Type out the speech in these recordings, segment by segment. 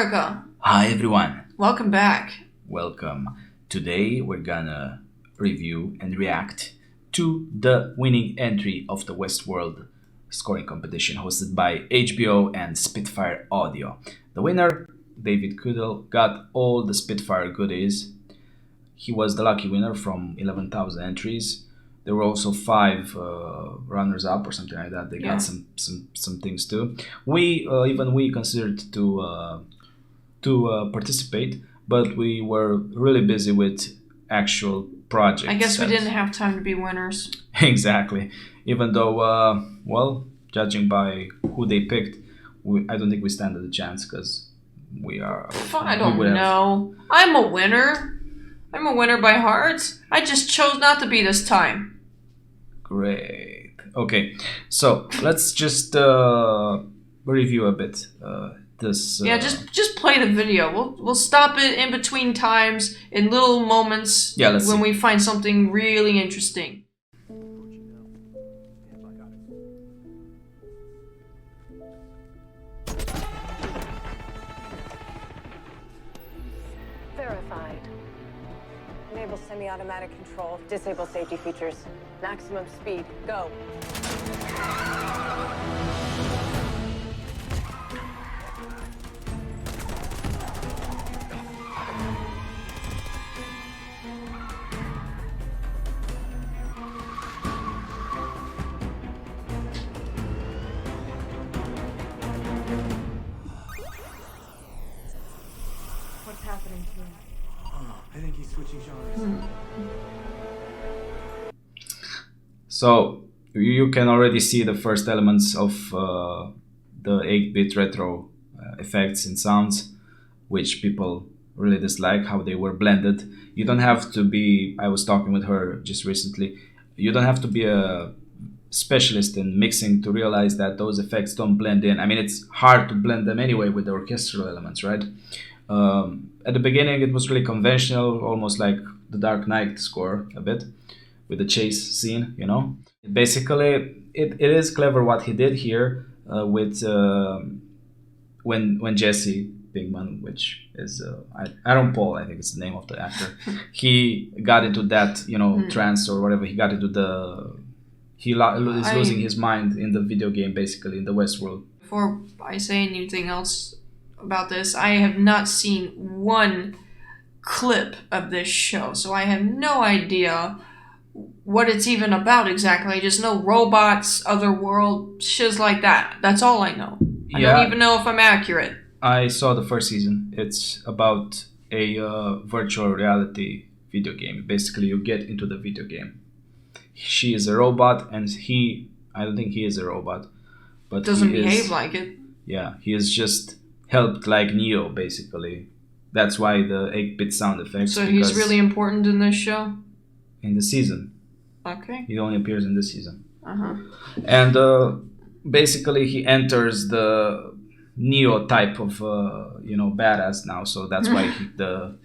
Romerica. Hi everyone, Welcome back. welcome. Today we're gonna review and react to the winning entry of the Westworld scoring competition hosted by HBO and Spitfire Audio. The winner, David Kuddle, got all the Spitfire goodies. He was the lucky winner from 11,000 entries. There were also five runners up or something like that. They Yeah. got some things too. We considered to participate, but we were really busy with actual projects. I guess we didn't have time to be winners. Exactly. Even though, judging by who they picked, I don't think we stand a chance because we are. I don't know. I'm a winner. I'm a winner by heart. I just chose not to be this time. Great. Okay, so let's just review a bit. This. Yeah, just play the video. We'll stop it in between times in little moments. Yeah, let's when see. we find something really interesting. Verified. Enable semi-automatic control. Disable safety features. Maximum speed. Go. What's happening to him? I think he's switching genres. So you can already see the first elements of the 8-bit retro effects and sounds, which people really dislike how they were blended. You don't have to be. I was talking with her just recently. You don't have to be a specialist in mixing to realize that those effects don't blend in. I mean, it's hard to blend them anyway with the orchestral elements, right? At the beginning, it was really conventional, almost like the Dark Knight score a bit, with the chase scene, you know. Basically, it is clever what he did here with when Jesse Pinkman, which is Aaron Paul, I think it's the name of the actor, he got into that, trance or whatever. He got into is losing his mind in the video game, basically in the Westworld. Before I say anything else about this, I have not seen one clip of this show, so I have no idea what it's even about exactly. I just know robots, other world, shiz like that. That's all I know. I don't even know if I'm accurate. I saw the first season. It's about a virtual reality video game. Basically, you get into the video game. She is a robot, and I don't think he is a robot, but Doesn't he behave like it. Yeah, he is just helped like Neo, basically. That's why the 8-bit sound effects. So he's really important in this show? In the season. Okay. He only appears in this season. Uh-huh. And basically he enters the Neo type of, badass now. So that's why the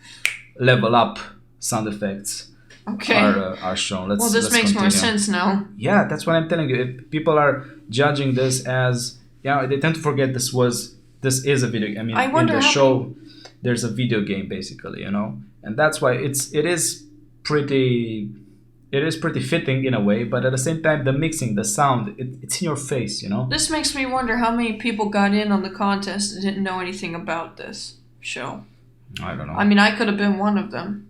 level up sound effects are shown. Let's makes more sense now. Yeah, that's what I'm telling you. If people are judging this as, they tend to forget this is a video game. I mean, in the show, there's a video game basically, and that's why it is pretty fitting in a way, but at the same time, the mixing, the sound, it's in your face, This makes me wonder how many people got in on the contest and didn't know anything about this show. I don't know. I mean, I could have been one of them.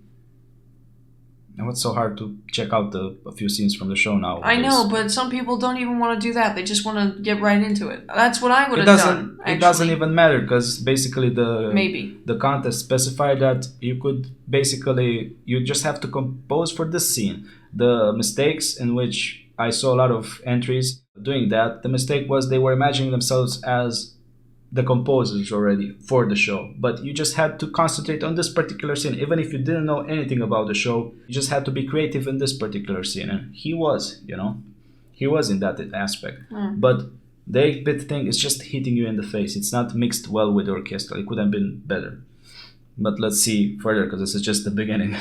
And what's so hard to check out a few scenes from the show now? I know, but some people don't even want to do that. They just want to get right into it. That's what I would have done. It doesn't even matter because basically the contest specified that you just have to compose for this scene. The mistakes in which I saw a lot of entries doing that, the mistake was they were imagining themselves as the composers already for the show, but you just had to concentrate on this particular scene. Even if you didn't know anything about the show, you just had to be creative in this particular scene, and he was in that aspect. But the 8-bit thing is just hitting you in the face. It's not mixed well with the orchestra. It could have been better, but let's see further because this is just the beginning.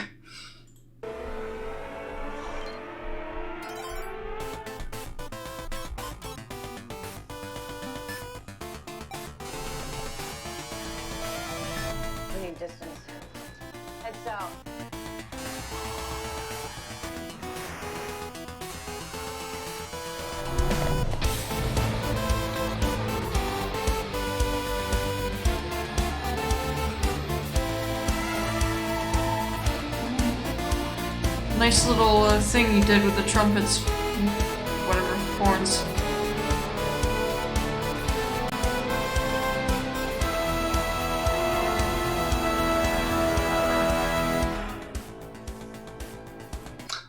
nice little thing he did with the trumpets, whatever, horns.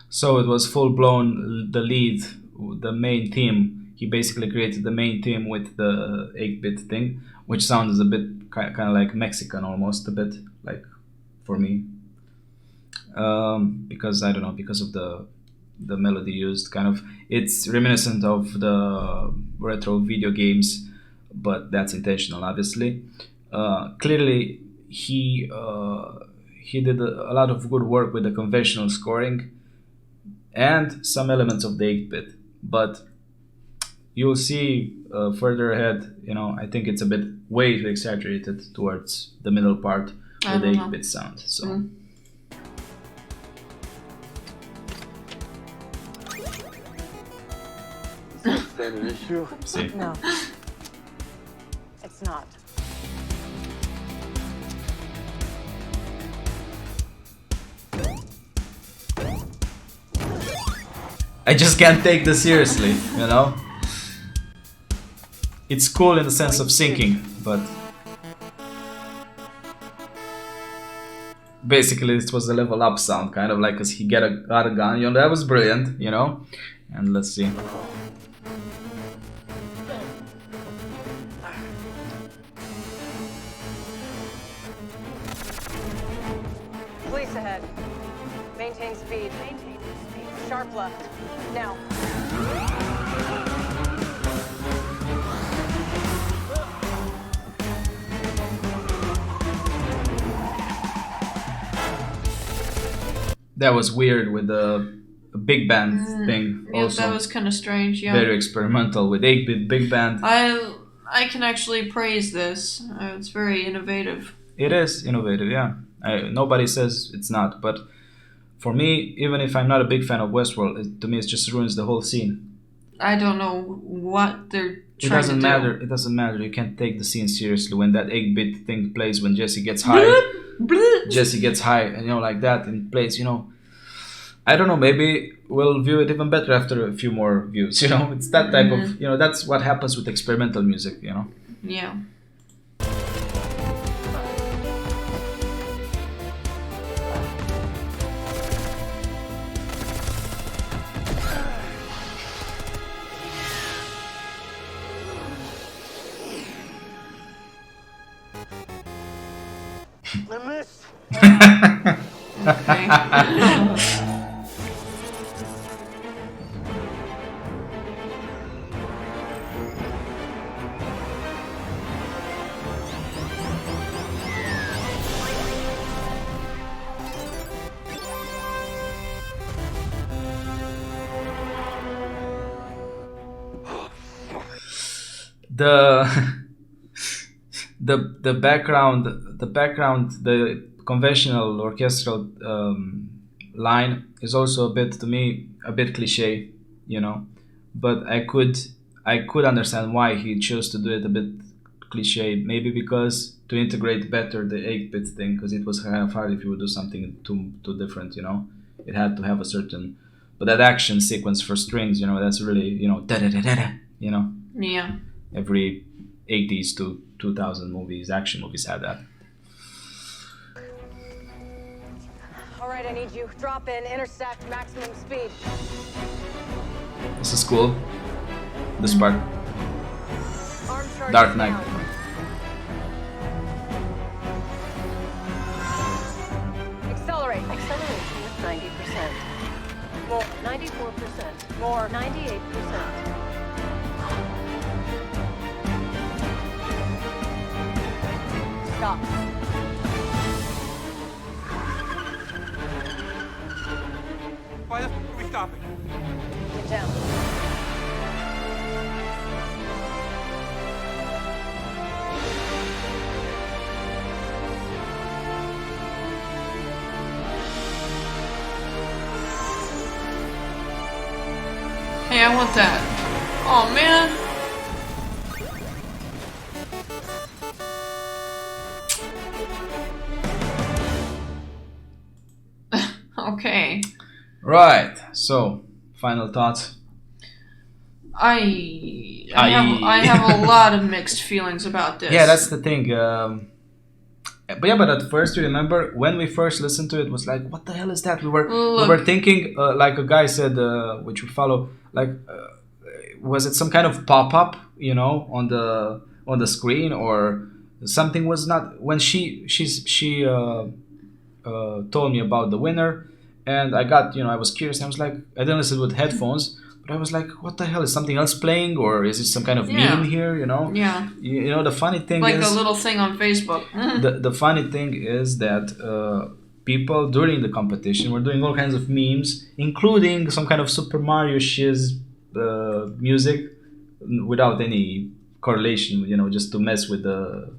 So it was full-blown the lead, the main theme. He basically created the main theme with the 8-bit thing, which sounds a bit kind of like Mexican almost, a bit like for me. Because I don't know, because of the melody used, kind of it's reminiscent of the retro video games, but that's intentional, obviously. Clearly, he did a lot of good work with the conventional scoring and some elements of the 8-bit, but you'll see further ahead. You know, I think it's a bit way too exaggerated towards the middle part with the 8-bit sound. So. Mm. Is that an issue? See. No. It's not. I just can't take this seriously, you know? It's cool in the sense of syncing, but basically it was a level up sound, kind of like as he got a gun, you know, that was brilliant, you know? And let's see. Police ahead. Maintain speed. Maintain speed. Sharp left. Now. That was weird with the big band thing. Yeah, Also, that was kind of strange. Yeah. very experimental with 8-bit big band. I can actually praise this. It's very innovative. It is innovative, yeah. Nobody says it's not, but for me, even if I'm not a big fan of Westworld, to me it just ruins the whole scene. I don't know what they're It trying doesn't to matter. do. It doesn't matter. You can't take the scene seriously when that 8-bit thing plays. When Jesse gets high, Jesse gets high, and you know, like that, and it plays. You know, I don't know. Maybe we'll view it even better after a few more views. You know, it's that type of. You know, that's what happens with experimental music. You know. Yeah. I missed. Okay. The background, the conventional orchestral line is also a bit, to me, a bit cliche, you know. But I could understand why he chose to do it a bit cliche. Maybe because to integrate better the 8-bit thing, because it was kind of hard if you would do something too different, you know. It had to have a certain, but that action sequence for strings, you know, that's really, you know, da da da da da, you know. Yeah. Every 80s to 2000 movies, action movies had that. All right, I need you. Drop in, intersect, maximum speed. This is cool. This part. Arm charge Dark Knight. down. Accelerate. Acceleration is 90%. More. 94%. More. 98%. Stop. Why the f are we stopping? Get down. Hey, I want that. Oh man. Okay. Right. So, final thoughts. I have a lot of mixed feelings about this. Yeah, that's the thing. But at first, you remember when we first listened to it, was like, what the hell is that? We were thinking, like a guy said, which we follow, like, was it some kind of pop up, on the screen, or something was not when she told me about the winner, and I got, I was curious. I was like, I didn't listen with headphones, but I was like, what the hell, is something else playing, or is it some kind of meme here? Yeah. The funny thing like is a little thing on Facebook. the funny thing is that people during the competition were doing all kinds of memes, including some kind of Super Mario shiz music without any correlation, just to mess with the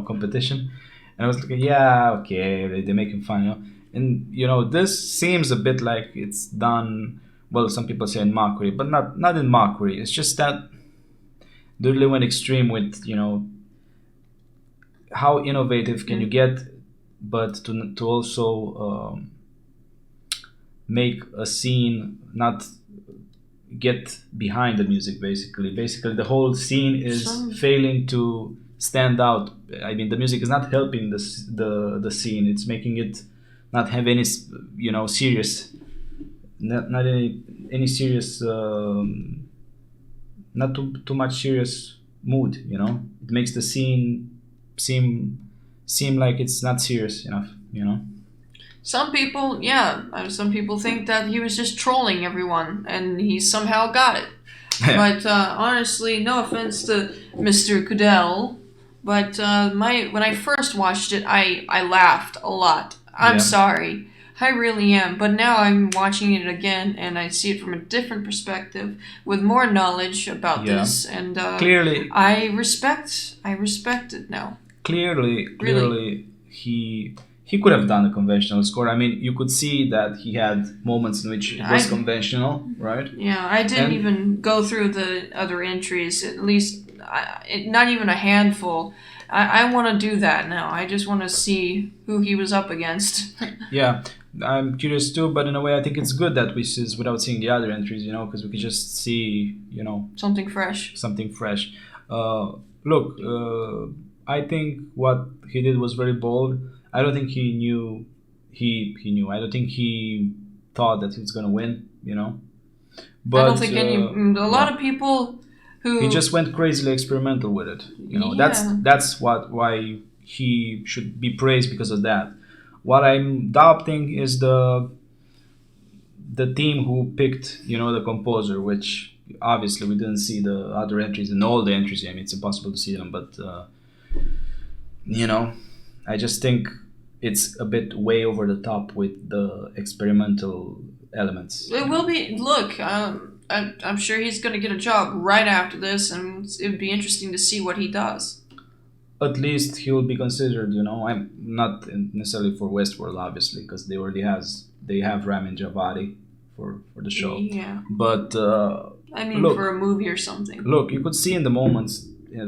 competition. And I was like, yeah, okay, they're making fun, and this seems a bit like it's done. Well, some people say in mockery, but not in mockery. It's just that they really went extreme with how innovative can you get, but to also make a scene not get behind the music. Basically the whole scene is failing to stand out. I mean, the music is not helping the scene. It's making it not have any serious, not any serious, not too much serious mood. It makes the scene seem like it's not serious enough. Some people think that he was just trolling everyone, and he somehow got it. But honestly, no offense to Mr. Goodell, but when I first watched it, I laughed a lot. I'm sorry, I really am. But now I'm watching it again, and I see it from a different perspective, with more knowledge about this, and clearly, I respect it now. Clearly, he could have done a conventional score. I mean, you could see that he had moments in which it was conventional, right? Yeah, I didn't even go through the other entries, at least not even a handful. I want to do that now. I just want to see who he was up against. Yeah, I'm curious too, but in a way I think it's good that we see this without seeing the other entries, because we can just see, something fresh. Look, I think what he did was very bold. I don't think he knew. He knew. I don't think he thought that he was gonna win. But I don't think a lot of people who he just went crazily experimental with it. That's why he should be praised because of that. What I'm doubting is the team who picked the composer, which obviously we didn't see the other entries and all the entries. I mean, it's impossible to see them, but I just think it's a bit way over the top with the experimental elements. It will be. Look, I'm sure he's going to get a job right after this, and it would be interesting to see what he does. At least he will be considered. I'm not necessarily for Westworld, obviously, because they have Ramin Djawadi for the show. Yeah. But I mean, look, for a movie or something. Look, you could see in the moments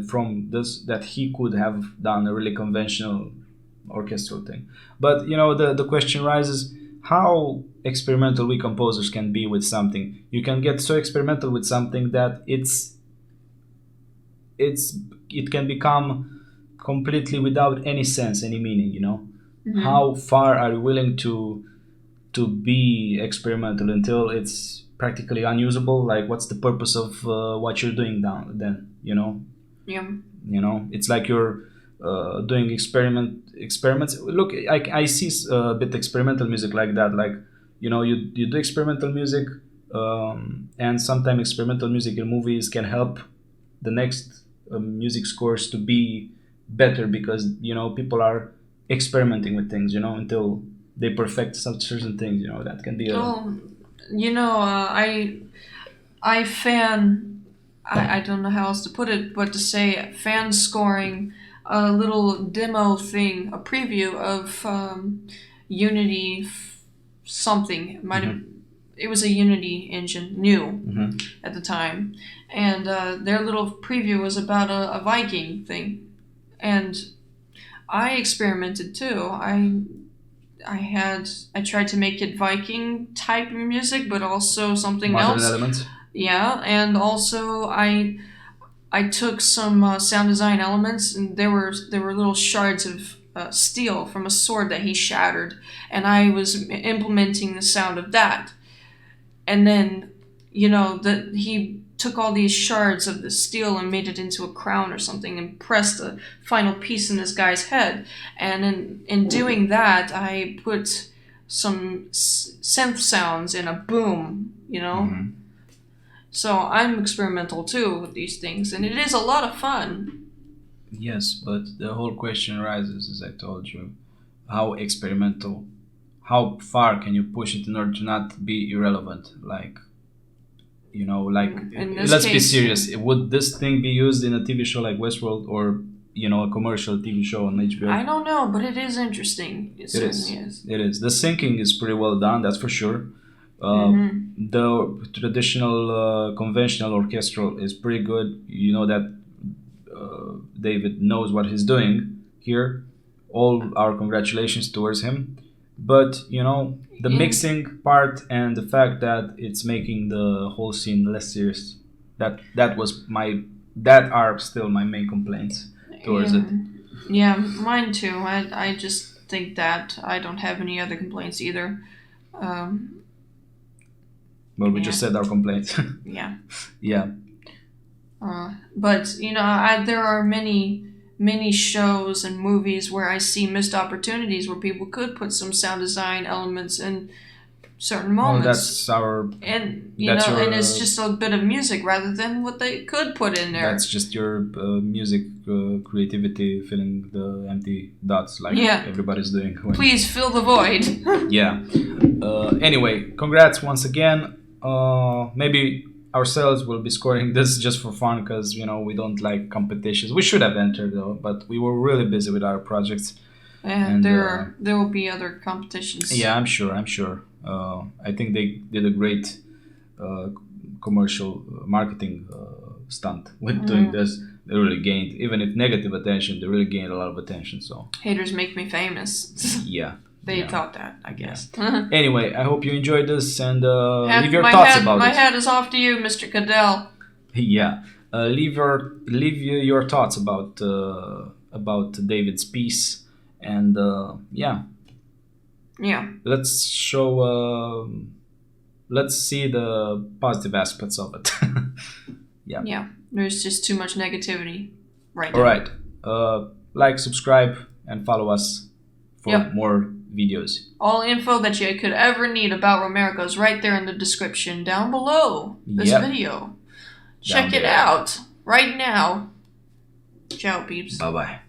from this that he could have done a really conventional orchestral thing. But the question rises: how experimental we composers can be with something? You can get so experimental with something that it can become completely without any sense, any meaning. Mm-hmm. How far are you willing to be experimental until it's practically unusable? Like, what's the purpose of what you're doing then? Yeah. It's like you're doing experiments. Look, I see a bit experimental music like that. Like, you do experimental music, and sometimes experimental music in movies can help the next music scores to be better because people are experimenting with things, until they perfect some certain things. That can be I don't know how else to put it, but to say fan scoring a little demo thing, a preview of Unity something. It was a Unity engine, new at the time, and their little preview was about a Viking thing, and I experimented too. I tried to make it Viking type music, but also something Modern else. elements. Yeah, and also I took some sound design elements, and there were little shards of steel from a sword that he shattered, and I was implementing the sound of that. And then, he took all these shards of the steel and made it into a crown or something, and pressed a final piece in this guy's head. And in doing that, I put some synth sounds in a boom, Mm-hmm. So I'm experimental too with these things, and it is a lot of fun. Yes, but the whole question arises, as I told you, how experimental, how far can you push it in order to not be irrelevant? Like, In this let's be case, serious. Would this thing be used in a TV show like Westworld, or a commercial TV show on HBO? I don't know, but it is interesting. It certainly is. It is. The syncing is pretty well done, that's for sure. The traditional, conventional orchestral is pretty good. You know that David knows what he's doing here. All our congratulations towards him. But the mixing part and the fact that it's making the whole scene less serious, that are still my main complaints towards it. Yeah, mine too. I just think that I don't have any other complaints either. Well, we just said our complaints. Yeah. Yeah. But there are many shows and movies where I see missed opportunities where people could put some sound design elements in certain moments. That's our and and it's just a bit of music rather than what they could put in there. That's just your music creativity filling the empty dots like everybody's doing. Please fill the void. Yeah. Anyway, congrats once again. Maybe ourselves will be scoring this just for fun because we don't like competitions. We should have entered though, but we were really busy with our projects. And there will be other competitions. Yeah, I'm sure. I think they did a great commercial marketing stunt with doing this. They really gained, even if negative attention, they really gained a lot of attention. So haters make me famous. Yeah. They thought that, I guess. Yeah. Anyway, I hope you enjoyed this and leave your thoughts about it. My hat is off to you, Mr. Cadell. Yeah. Leave your thoughts about David's piece and yeah. Let's see the positive aspects of it. Yeah. Yeah. There's just too much negativity right now. All right. Like, subscribe, and follow us for more videos. All info that you could ever need about Romerica is right there in the description down below this video. Check it out right now. Ciao, peeps. Bye-bye.